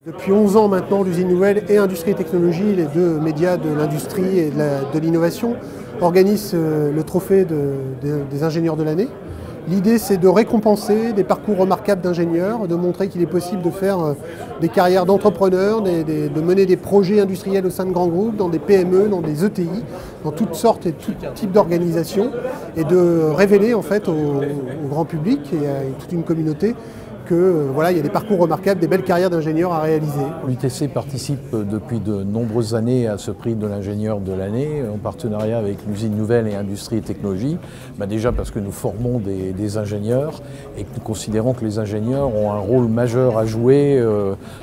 Depuis 11 ans maintenant, l'usine Nouvelle et Industrie et Technologie, les deux médias de l'industrie et de l'innovation, organisent le trophée des ingénieurs de l'année. L'idée, c'est de récompenser des parcours remarquables d'ingénieurs, de montrer qu'il est possible de faire des carrières d'entrepreneurs, de mener des projets industriels au sein de grands groupes, dans des PME, dans des ETI, dans toutes sortes et tout type d'organisations, et de révéler en fait au grand public et à toute une communauté il y a des parcours remarquables, des belles carrières d'ingénieurs à réaliser. L'UTC participe depuis de nombreuses années à ce prix de l'ingénieur de l'année, en partenariat avec l'usine Nouvelle et Industrie et Technologie. Déjà parce que nous formons des ingénieurs et que nous considérons que les ingénieurs ont un rôle majeur à jouer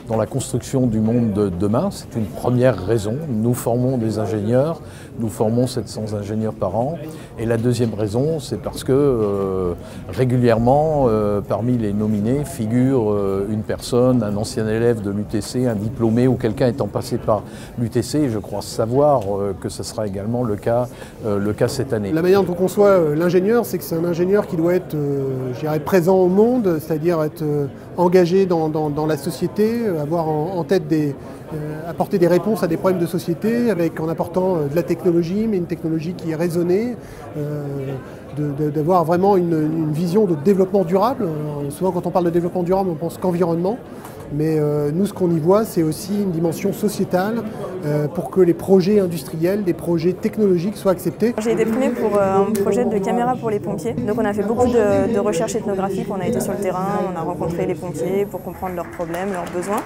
dans la construction du monde de demain. C'est une première raison. Nous formons des ingénieurs, nous formons 700 ingénieurs par an. Et la deuxième raison, c'est parce que régulièrement, parmi les nominés, figure une personne, un ancien élève de l'UTC, un diplômé ou quelqu'un étant passé par l'UTC. Et je crois savoir que ce sera également le cas cette année. La manière dont on conçoit l'ingénieur, c'est que c'est un ingénieur qui doit être je dirais, présent au monde, c'est-à-dire être engagé dans la société, avoir en tête apporter des réponses à des problèmes de société en apportant de la technologie, mais une technologie qui est raisonnée, d'avoir vraiment une vision de développement durable. Souvent quand on parle de développement durable, on pense qu'environnement, mais nous ce qu'on y voit, c'est aussi une dimension sociétale pour que les projets industriels, des projets technologiques soient acceptés. J'ai été primée pour un projet de caméra pour les pompiers. Donc on a fait beaucoup de recherches ethnographiques, on a été sur le terrain, on a rencontré les pompiers pour comprendre leurs problèmes, leurs besoins.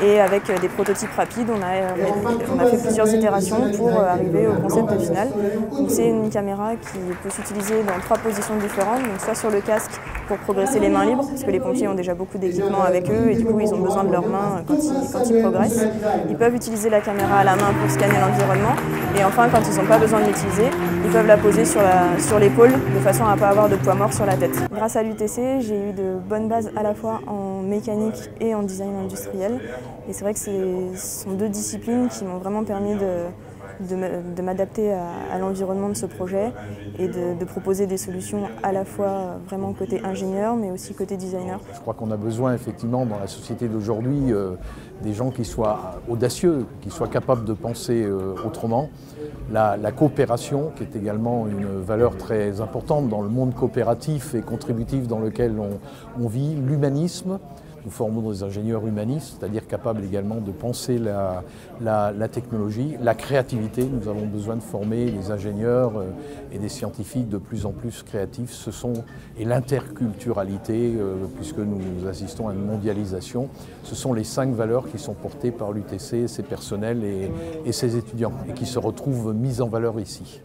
Et avec des prototypes rapides, on a fait plusieurs itérations pour arriver au concept final. C'est une caméra qui peut s'utiliser dans 3 positions différentes, donc soit sur le casque pour progresser les mains libres, parce que les pompiers ont déjà beaucoup d'équipements avec eux et du coup ils ont besoin de leurs mains quand ils progressent. Ils peuvent utiliser la caméra à la main pour scanner l'environnement et enfin quand ils n'ont pas besoin de l'utiliser, ils peuvent la poser sur l'épaule de façon à ne pas avoir de poids mort sur la tête. Grâce à l'UTC, j'ai eu de bonnes bases à la fois en mécanique et en design industriel. Et c'est vrai que ce sont 2 disciplines qui m'ont vraiment permis de m'adapter à l'environnement de ce projet et de proposer des solutions à la fois vraiment côté ingénieur mais aussi côté designer. Je crois qu'on a besoin effectivement dans la société d'aujourd'hui des gens qui soient audacieux, qui soient capables de penser autrement. La coopération qui est également une valeur très importante dans le monde coopératif et contributif dans lequel on vit, l'humanisme. Nous formons des ingénieurs humanistes, c'est-à-dire capables également de penser la technologie, la créativité. Nous avons besoin de former des ingénieurs et des scientifiques de plus en plus créatifs. Et l'interculturalité, puisque nous assistons à une mondialisation, ce sont les 5 valeurs qui sont portées par l'UTC, ses personnels et ses étudiants, et qui se retrouvent mises en valeur ici.